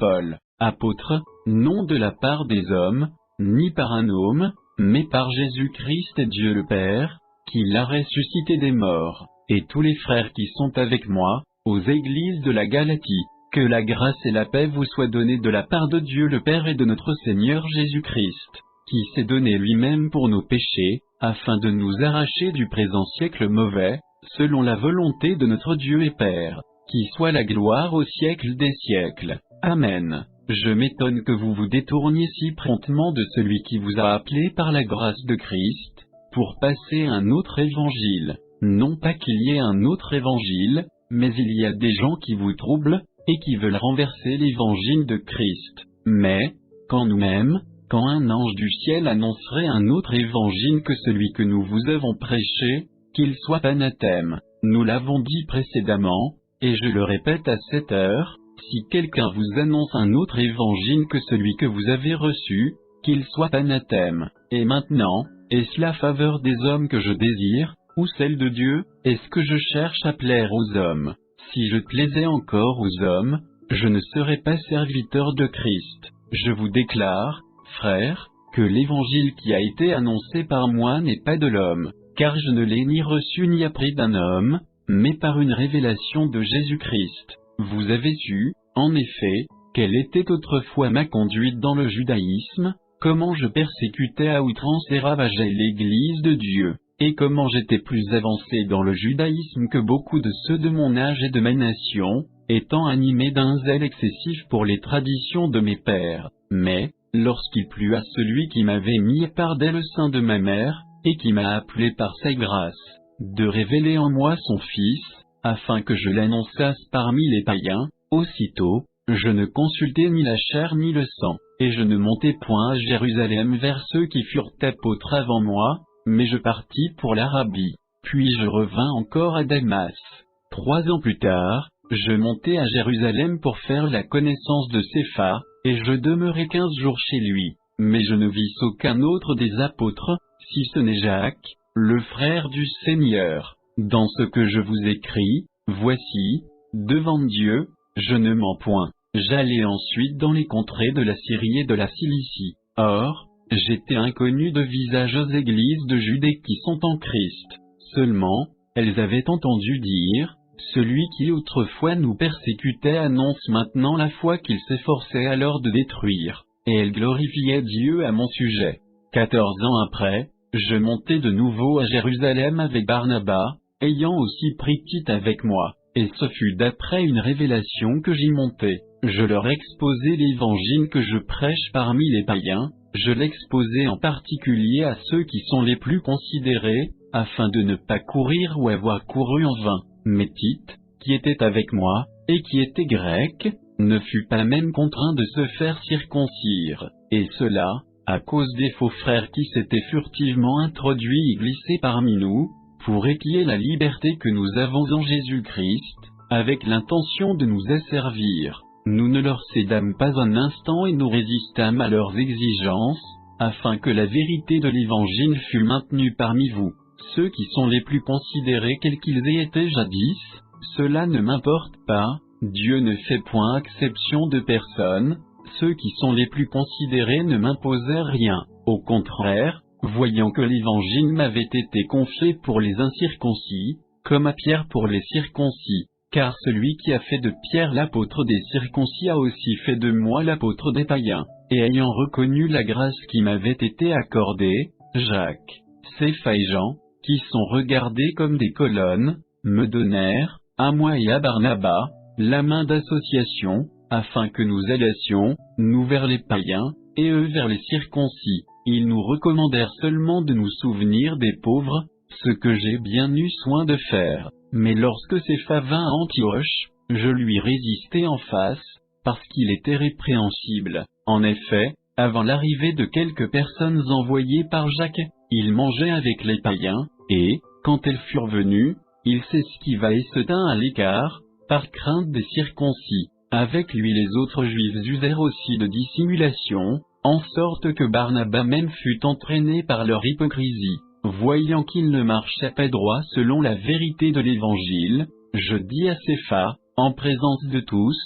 Paul, apôtre, non de la part des hommes, ni par un homme, mais par Jésus-Christ et Dieu le Père, qui l'a ressuscité des morts, et tous les frères qui sont avec moi, aux églises de la Galatie, que la grâce et la paix vous soient données de la part de Dieu le Père et de notre Seigneur Jésus-Christ, qui s'est donné lui-même pour nos péchés, afin de nous arracher du présent siècle mauvais, selon la volonté de notre Dieu et Père, qui soit la gloire au siècle des siècles. Amen. Je m'étonne que vous vous détourniez si promptement de celui qui vous a appelé par la grâce de Christ, pour passer à un autre évangile. Non pas qu'il y ait un autre évangile, mais il y a des gens qui vous troublent, et qui veulent renverser l'évangile de Christ. Mais, quand un ange du ciel annoncerait un autre évangile que celui que nous vous avons prêché, qu'il soit anathème. Nous l'avons dit précédemment, et je le répète à cette heure, si quelqu'un vous annonce un autre évangile que celui que vous avez reçu, qu'il soit anathème. Et maintenant, est-ce la faveur des hommes que je désire, ou celle de Dieu? Est-ce que je cherche à plaire aux hommes? Si je plaisais encore aux hommes, je ne serais pas serviteur de Christ. Je vous déclare, frères, que l'évangile qui a été annoncé par moi n'est pas de l'homme, car je ne l'ai ni reçu ni appris d'un homme, mais par une révélation de Jésus-Christ. Vous avez su, en effet, quelle était autrefois ma conduite dans le judaïsme, comment je persécutais à outrance et ravageais l'Église de Dieu, et comment j'étais plus avancé dans le judaïsme que beaucoup de ceux de mon âge et de ma nation, étant animé d'un zèle excessif pour les traditions de mes pères. Mais, lorsqu'il plut à celui qui m'avait mis par dès le sein de ma mère, et qui m'a appelé par sa grâce, de révéler en moi son Fils, afin que je l'annonçasse parmi les païens, aussitôt, je ne consultai ni la chair ni le sang, et je ne montai point à Jérusalem vers ceux qui furent apôtres avant moi, mais je partis pour l'Arabie, puis je revins encore à Damas. 3 ans plus tard, je montai à Jérusalem pour faire la connaissance de Cépha, et je demeurai 15 jours chez lui, mais je ne vis aucun autre des apôtres, si ce n'est Jacques, le frère du Seigneur. Dans ce que je vous écris, voici, devant Dieu, je ne mens point. J'allai ensuite dans les contrées de la Syrie et de la Cilicie. Or, j'étais inconnu de visage aux églises de Judée qui sont en Christ. Seulement, elles avaient entendu dire, celui qui autrefois nous persécutait annonce maintenant la foi qu'il s'efforçait alors de détruire, et elles glorifiaient Dieu à mon sujet. 14 ans après, je montai de nouveau à Jérusalem avec Barnabas, ayant aussi pris Tite avec moi, et ce fut d'après une révélation que j'y montai. Je leur exposai l'évangile que je prêche parmi les païens, je l'exposai en particulier à ceux qui sont les plus considérés, afin de ne pas courir ou avoir couru en vain. Mais Tite, qui était avec moi, et qui était grec, ne fut pas même contraint de se faire circoncire, et cela, à cause des faux frères qui s'étaient furtivement introduits et glissés parmi nous, pour épier la liberté que nous avons en Jésus-Christ, avec l'intention de nous asservir. Nous ne leur cédâmes pas un instant et nous résistâmes à leurs exigences, afin que la vérité de l'Évangile fût maintenue parmi vous. Ceux qui sont les plus considérés quels qu'ils aient été jadis, cela ne m'importe pas, Dieu ne fait point exception de personne, ceux qui sont les plus considérés ne m'imposèrent rien. Au contraire, voyant que l'Évangile m'avait été confié pour les incirconcis, comme à Pierre pour les circoncis, car celui qui a fait de Pierre l'apôtre des circoncis a aussi fait de moi l'apôtre des païens, et ayant reconnu la grâce qui m'avait été accordée, Jacques, Cépha et Jean, qui sont regardés comme des colonnes, me donnèrent, à moi et à Barnabas, la main d'association, afin que nous allassions, nous vers les païens, et eux vers les circoncis. Ils nous recommandèrent seulement de nous souvenir des pauvres, ce que j'ai bien eu soin de faire. Mais lorsque Cépha vint à Antioche, je lui résistai en face, parce qu'il était répréhensible. En effet, avant l'arrivée de quelques personnes envoyées par Jacques, il mangeait avec les païens, et, quand elles furent venues, il s'esquiva et se tint à l'écart, par crainte des circoncis. Avec lui les autres juifs usèrent aussi de dissimulation, en sorte que Barnabas même fut entraîné par leur hypocrisie. Voyant qu'il ne marchait pas droit selon la vérité de l'Évangile, je dis à Cépha, en présence de tous,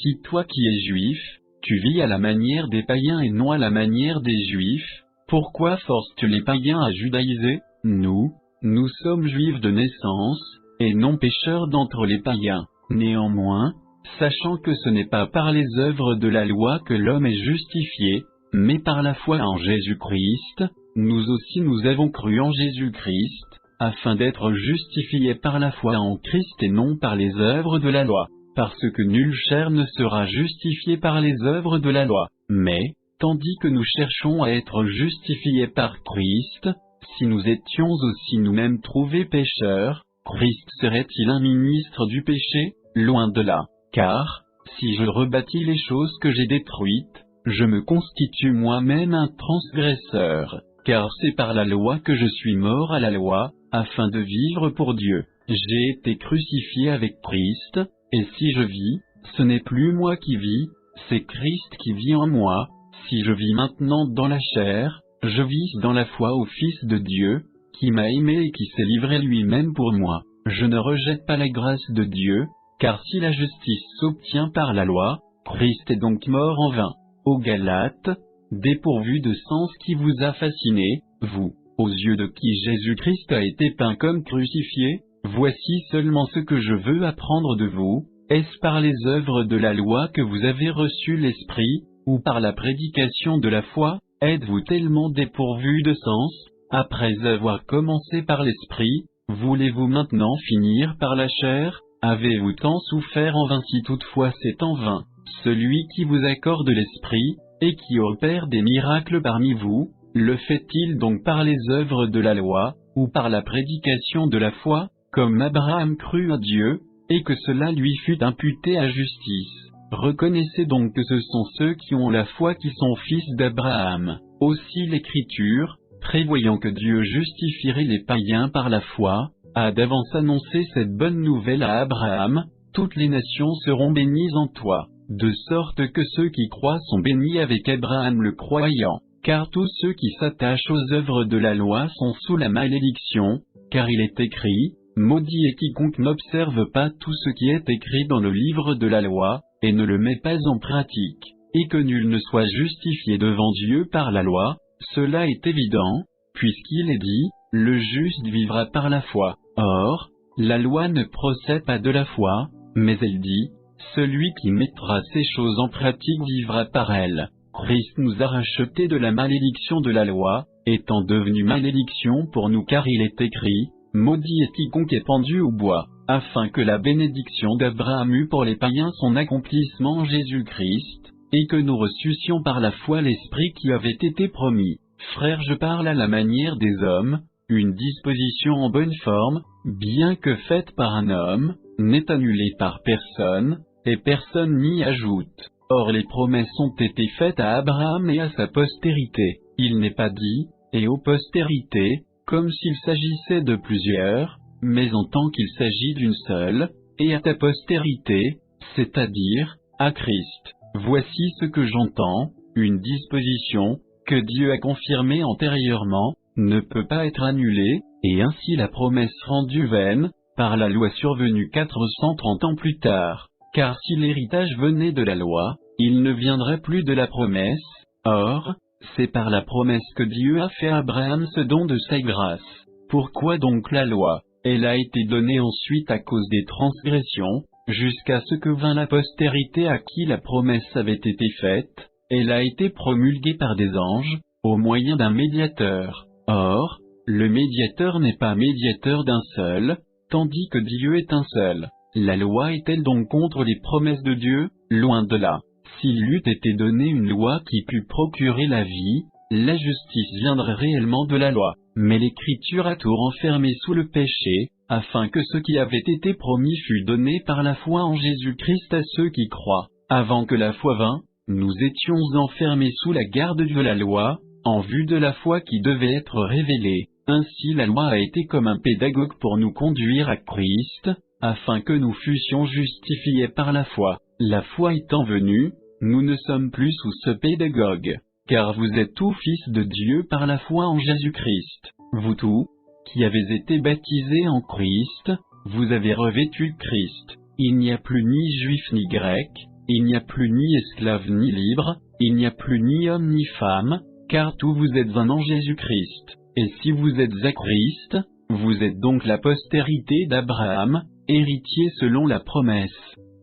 Si toi qui es juif, tu vis à la manière des païens et non à la manière des juifs, pourquoi forces-tu les païens à judaïser? Nous sommes juifs de naissance, et non pécheurs d'entre les païens. Néanmoins, sachant que ce n'est pas par les œuvres de la loi que l'homme est justifié, mais par la foi en Jésus-Christ, nous aussi nous avons cru en Jésus-Christ, afin d'être justifiés par la foi en Christ et non par les œuvres de la loi, parce que nulle chair ne sera justifiée par les œuvres de la loi. Mais, tandis que nous cherchons à être justifiés par Christ, si nous étions aussi nous-mêmes trouvés pécheurs, Christ serait-il un ministre du péché? Loin de là. Car, si je rebâtis les choses que j'ai détruites, je me constitue moi-même un transgresseur, car c'est par la loi que je suis mort à la loi, afin de vivre pour Dieu. J'ai été crucifié avec Christ, et si je vis, ce n'est plus moi qui vis, c'est Christ qui vit en moi. Si je vis maintenant dans la chair, je vis dans la foi au Fils de Dieu, qui m'a aimé et qui s'est livré lui-même pour moi. Je ne rejette pas la grâce de Dieu, car si la justice s'obtient par la loi, Christ est donc mort en vain. Aux Galates, dépourvu de sens qui vous a fasciné, vous, aux yeux de qui Jésus-Christ a été peint comme crucifié, voici seulement ce que je veux apprendre de vous, est-ce par les œuvres de la loi que vous avez reçu l'Esprit, ou par la prédication de la foi? Êtes-vous tellement dépourvu de sens? Après avoir commencé par l'Esprit, voulez-vous maintenant finir par la chair? Avez-vous tant souffert en vain? Si toutefois c'est en vain, celui qui vous accorde l'Esprit, et qui opère des miracles parmi vous, le fait-il donc par les œuvres de la loi, ou par la prédication de la foi, comme Abraham crut à Dieu, et que cela lui fut imputé à justice? Reconnaissez donc que ce sont ceux qui ont la foi qui sont fils d'Abraham. Aussi l'Écriture, prévoyant que Dieu justifierait les païens par la foi, a d'avance annoncé cette bonne nouvelle à Abraham: toutes les nations seront bénies en toi, de sorte que ceux qui croient sont bénis avec Abraham le croyant. Car tous ceux qui s'attachent aux œuvres de la loi sont sous la malédiction, car il est écrit: maudit est quiconque n'observe pas tout ce qui est écrit dans le livre de la loi, et ne le met pas en pratique, et que nul ne soit justifié devant Dieu par la loi. Cela est évident, puisqu'il est dit: le juste vivra par la foi. Or, la loi ne procède pas de la foi, mais elle dit: celui qui mettra ces choses en pratique vivra par elles. Christ nous a rachetés de la malédiction de la loi, étant devenu malédiction pour nous, car il est écrit: maudit est quiconque est pendu au bois, afin que la bénédiction d'Abraham eût pour les païens son accomplissement en Jésus-Christ, et que nous reçussions par la foi l'Esprit qui avait été promis. Frères, je parle à la manière des hommes, une disposition en bonne forme, bien que faite par un homme, n'est annulée par personne, et personne n'y ajoute. Or les promesses ont été faites à Abraham et à sa postérité. Il n'est pas dit: et aux postérités, comme s'il s'agissait de plusieurs, mais en tant qu'il s'agit d'une seule, et à ta postérité, c'est-à-dire, à Christ. Voici ce que j'entends: une disposition, que Dieu a confirmée antérieurement, ne peut pas être annulée, et ainsi la promesse rendue vaine, par la loi survenue 430 ans plus tard. Car si l'héritage venait de la loi, il ne viendrait plus de la promesse. Or, c'est par la promesse que Dieu a fait à Abraham ce don de sa grâce. Pourquoi donc la loi? Elle a été donnée ensuite à cause des transgressions, jusqu'à ce que vint la postérité à qui la promesse avait été faite. Elle a été promulguée par des anges, au moyen d'un médiateur. Or, le médiateur n'est pas médiateur d'un seul, tandis que Dieu est un seul. La loi est-elle donc contre les promesses de Dieu? Loin de là. S'il eût été donné une loi qui pût procurer la vie, la justice viendrait réellement de la loi. Mais l'Écriture a tout renfermé sous le péché, afin que ce qui avait été promis fût donné par la foi en Jésus-Christ à ceux qui croient. Avant que la foi vînt, nous étions enfermés sous la garde de la loi, en vue de la foi qui devait être révélée. Ainsi la loi a été comme un pédagogue pour nous conduire à Christ, afin que nous fussions justifiés par la foi. La foi étant venue, nous ne sommes plus sous ce pédagogue, car vous êtes tous fils de Dieu par la foi en Jésus-Christ. Vous tous, qui avez été baptisés en Christ, vous avez revêtu Christ. Il n'y a plus ni juif ni grec, il n'y a plus ni esclave ni libre, il n'y a plus ni homme ni femme, car tous vous êtes un en Jésus-Christ. Et si vous êtes à Christ, vous êtes donc la postérité d'Abraham, héritier selon la promesse.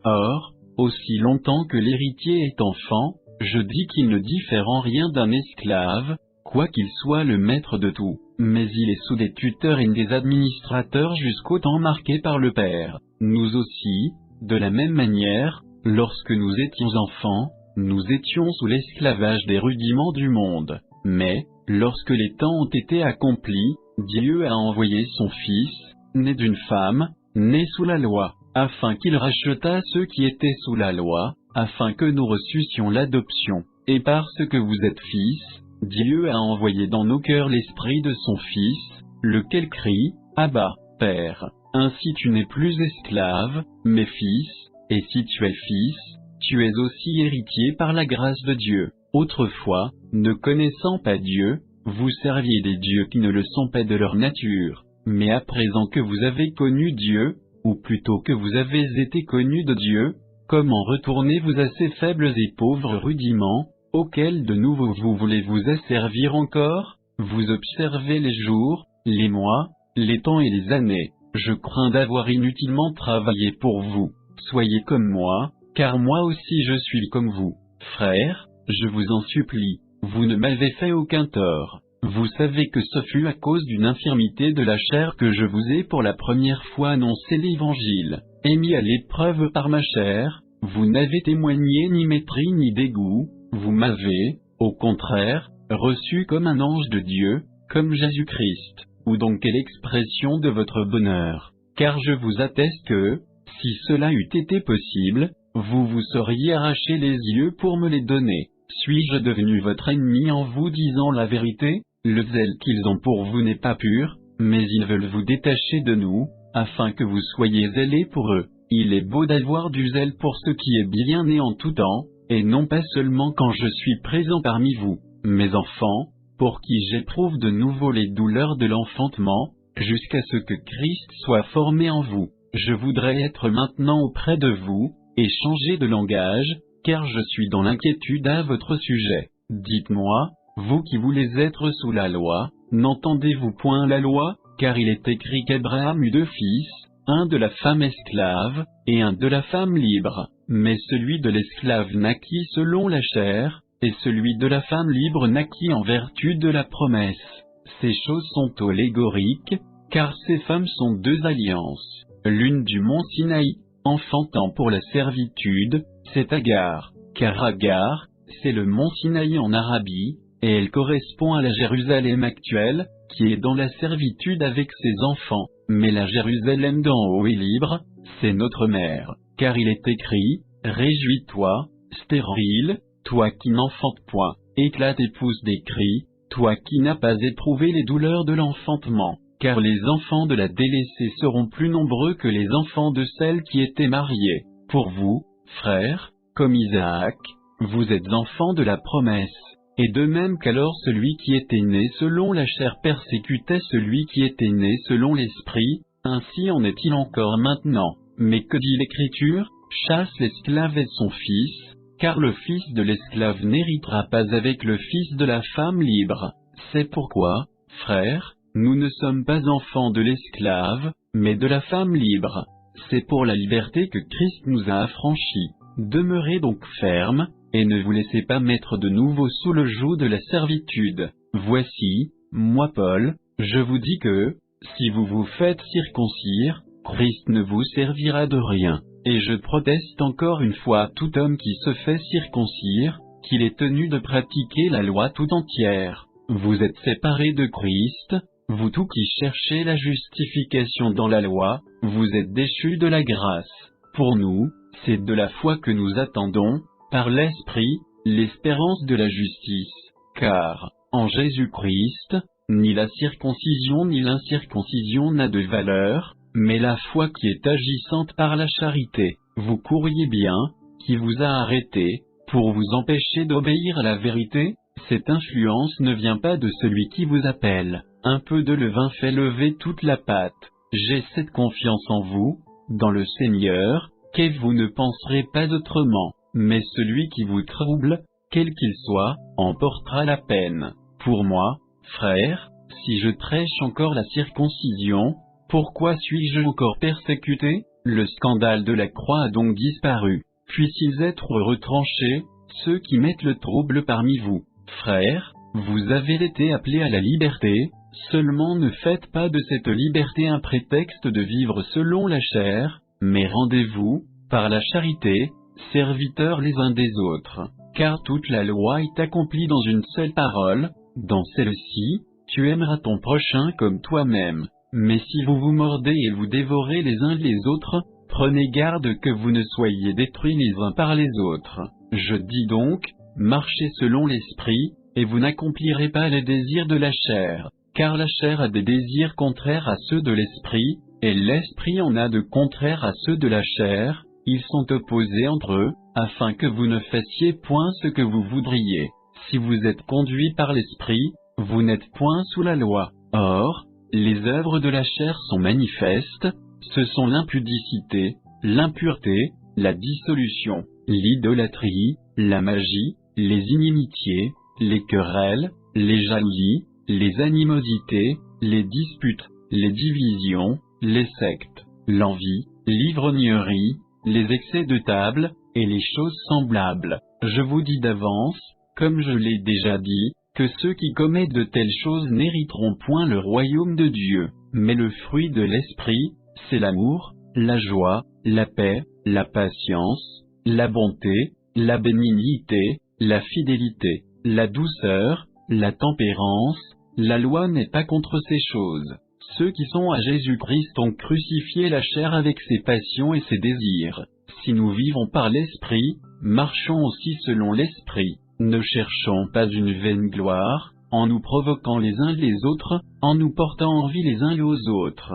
Or, aussi longtemps que l'héritier est enfant, je dis qu'il ne diffère en rien d'un esclave, quoiqu'il soit le maître de tout, mais il est sous des tuteurs et des administrateurs jusqu'au temps marqué par le Père. Nous aussi, de la même manière, lorsque nous étions enfants, nous étions sous l'esclavage des rudiments du monde. Mais, lorsque les temps ont été accomplis, Dieu a envoyé son Fils, né d'une femme, né sous la loi, afin qu'il rachetât ceux qui étaient sous la loi, afin que nous reçussions l'adoption. Et parce que vous êtes fils, Dieu a envoyé dans nos cœurs l'esprit de son Fils, lequel crie, « Abba, Père ». Ainsi tu n'es plus esclave, mais fils, et si tu es fils, tu es aussi héritier par la grâce de Dieu. Autrefois, ne connaissant pas Dieu, vous serviez des dieux qui ne le sont pas de leur nature. Mais à présent que vous avez connu Dieu, ou plutôt que vous avez été connus de Dieu, comment retournez-vous à ces faibles et pauvres rudiments, auxquels de nouveau vous voulez vous asservir encore? Vous observez les jours, les mois, les temps et les années. Je crains d'avoir inutilement travaillé pour vous. Soyez comme moi, car moi aussi je suis comme vous. Frères, je vous en supplie, vous ne m'avez fait aucun tort. Vous savez que ce fut à cause d'une infirmité de la chair que je vous ai pour la première fois annoncé l'Évangile. Et mis à l'épreuve par ma chair, vous n'avez témoigné ni mépris ni dégoût, vous m'avez, au contraire, reçu comme un ange de Dieu, comme Jésus-Christ. Où donc est l'expression de votre bonheur? Car je vous atteste que, si cela eût été possible, vous vous seriez arraché les yeux pour me les donner. Suis-je devenu votre ennemi en vous disant la vérité? Le zèle qu'ils ont pour vous n'est pas pur, mais ils veulent vous détacher de nous, afin que vous soyez zélés pour eux. Il est beau d'avoir du zèle pour ce qui est bien né en tout temps, et non pas seulement quand je suis présent parmi vous. Mes enfants, pour qui j'éprouve de nouveau les douleurs de l'enfantement, jusqu'à ce que Christ soit formé en vous. Je voudrais être maintenant auprès de vous, et changer de langage, car je suis dans l'inquiétude à votre sujet. Dites-moi, vous qui voulez être sous la loi, n'entendez-vous point la loi? Car il est écrit qu'Abraham eut deux fils, un de la femme esclave, et un de la femme libre. Mais celui de l'esclave naquit selon la chair, et celui de la femme libre naquit en vertu de la promesse. Ces choses sont allégoriques, car ces femmes sont deux alliances. L'une du mont Sinaï, enfantant pour la servitude, c'est Agar, car Agar, c'est le mont Sinaï en Arabie, et elle correspond à la Jérusalem actuelle, qui est dans la servitude avec ses enfants. Mais la Jérusalem d'en haut est libre, c'est notre mère, car il est écrit, « Réjouis-toi, stérile, toi qui n'enfantes point, éclate et pousse des cris, toi qui n'as pas éprouvé les douleurs de l'enfantement, car les enfants de la délaissée seront plus nombreux que les enfants de celle qui était mariée. Pour vous, frères, comme Isaac, vous êtes enfants de la promesse. Et de même qu'alors celui qui était né selon la chair persécutait celui qui était né selon l'esprit, ainsi en est-il encore maintenant. Mais que dit l'Écriture? Chasse l'esclave et son fils, car le fils de l'esclave n'héritera pas avec le fils de la femme libre. C'est pourquoi, frères, nous ne sommes pas enfants de l'esclave, mais de la femme libre. C'est pour la liberté que Christ nous a affranchis. Demeurez donc fermes, et ne vous laissez pas mettre de nouveau sous le joug de la servitude. Voici, moi Paul, je vous dis que, si vous vous faites circoncire, Christ ne vous servira de rien. Et je proteste encore une fois à tout homme qui se fait circoncire, qu'il est tenu de pratiquer la loi tout entière. Vous êtes séparés de Christ, vous tous qui cherchez la justification dans la loi, vous êtes déchus de la grâce. Pour nous, c'est de la foi que nous attendons, par l'Esprit, l'espérance de la justice. Car, en Jésus-Christ, ni la circoncision ni l'incirconcision n'a de valeur, mais la foi qui est agissante par la charité. Vous courriez bien, qui vous a arrêté, pour vous empêcher d'obéir à la vérité? Cette influence ne vient pas de celui qui vous appelle. Un peu de levain fait lever toute la pâte. J'ai cette confiance en vous, dans le Seigneur, que vous ne penserez pas autrement. mais celui qui vous trouble, quel qu'il soit, en portera la peine. Pour moi, frères, si je prêche encore la circoncision, pourquoi suis-je encore persécuté? Le scandale de la croix a donc disparu. Puissent-ils être retranchés, ceux qui mettent le trouble parmi vous. Frères, vous avez été appelés à la liberté, seulement ne faites pas de cette liberté un prétexte de vivre selon la chair, mais rendez-vous, par la charité, serviteurs les uns des autres. Car toute la loi est accomplie dans une seule parole, dans celle-ci, tu aimeras ton prochain comme toi-même. Mais si vous vous mordez et vous dévorez les uns les autres, prenez garde que vous ne soyez détruits les uns par les autres. Je dis donc, marchez selon l'esprit, et vous n'accomplirez pas les désirs de la chair, car la chair a des désirs contraires à ceux de l'esprit, et l'esprit en a de contraires à ceux de la chair, ils sont opposés entre eux, afin que vous ne fassiez point ce que vous voudriez. Si vous êtes conduits par l'esprit, vous n'êtes point sous la loi. Or, les œuvres de la chair sont manifestes, ce sont l'impudicité, l'impureté, la dissolution, l'idolâtrie, la magie, les inimitiés, les querelles, les jalousies, les animosités, les disputes, les divisions, les sectes, l'envie, l'ivrognerie, les excès de table, et les choses semblables. Je vous dis d'avance, comme je l'ai déjà dit, que ceux qui commettent de telles choses n'hériteront point le royaume de Dieu. Mais le fruit de l'esprit, c'est l'amour, la joie, la paix, la patience, la bonté, la bénignité, la fidélité, la douceur, la tempérance. La loi n'est pas contre ces choses. Ceux qui sont à Jésus-Christ ont crucifié la chair avec ses passions et ses désirs. Si nous vivons par l'esprit, marchons aussi selon l'esprit. Ne cherchons pas une vaine gloire, en nous provoquant les uns les autres, en nous portant envie les uns aux autres.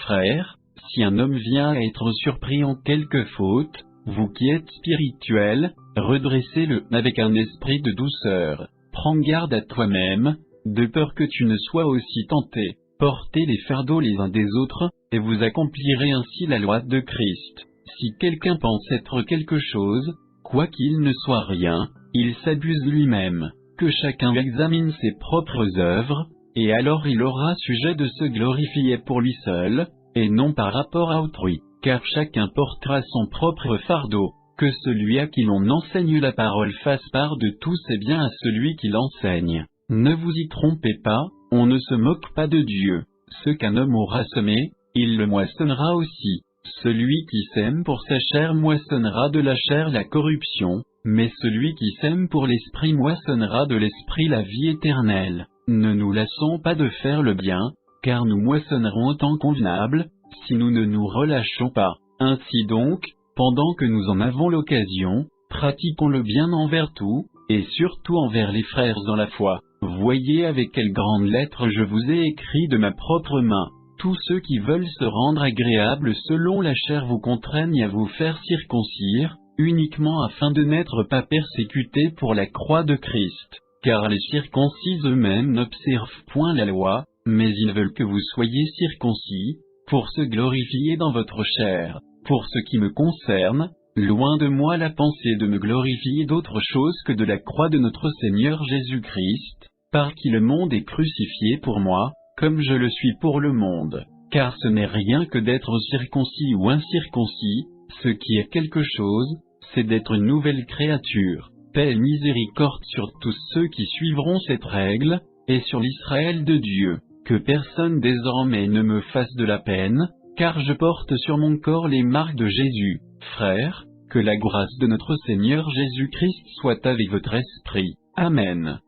Frères, si un homme vient à être surpris en quelque faute, vous qui êtes spirituels, redressez-le avec un esprit de douceur. Prends garde à toi-même, de peur que tu ne sois aussi tenté. Portez les fardeaux les uns des autres, et vous accomplirez ainsi la loi de Christ. Si quelqu'un pense être quelque chose, quoiqu'il ne soit rien, il s'abuse lui-même. Que chacun examine ses propres œuvres, et alors il aura sujet de se glorifier pour lui seul, et non par rapport à autrui, car chacun portera son propre fardeau. Que celui à qui l'on enseigne la parole fasse part de tous ses biens à celui qui l'enseigne. Ne vous y trompez pas, on ne se moque pas de Dieu. Ce qu'un homme aura semé, il le moissonnera aussi. Celui qui sème pour sa chair moissonnera de la chair la corruption, mais celui qui sème pour l'esprit moissonnera de l'esprit la vie éternelle. Ne nous lassons pas de faire le bien, car nous moissonnerons au temps convenable, si nous ne nous relâchons pas. Ainsi donc, pendant que nous en avons l'occasion, pratiquons le bien envers tout, et surtout envers les frères dans la foi. Voyez avec quelle grande lettre je vous ai écrit de ma propre main. Tous ceux qui veulent se rendre agréables selon la chair vous contraignent à vous faire circoncire, uniquement afin de n'être pas persécutés pour la croix de Christ. Car les circoncis eux-mêmes n'observent point la loi, mais ils veulent que vous soyez circoncis, pour se glorifier dans votre chair. Pour ce qui me concerne, loin de moi la pensée de me glorifier d'autre chose que de la croix de notre Seigneur Jésus-Christ, par qui le monde est crucifié pour moi, comme je le suis pour le monde. Car ce n'est rien que d'être circoncis ou incirconcis, ce qui est quelque chose, c'est d'être une nouvelle créature. Paix et miséricorde sur tous ceux qui suivront cette règle, et sur l'Israël de Dieu. Que personne désormais ne me fasse de la peine, car je porte sur mon corps les marques de Jésus. Frères, que la grâce de notre Seigneur Jésus-Christ soit avec votre esprit. Amen.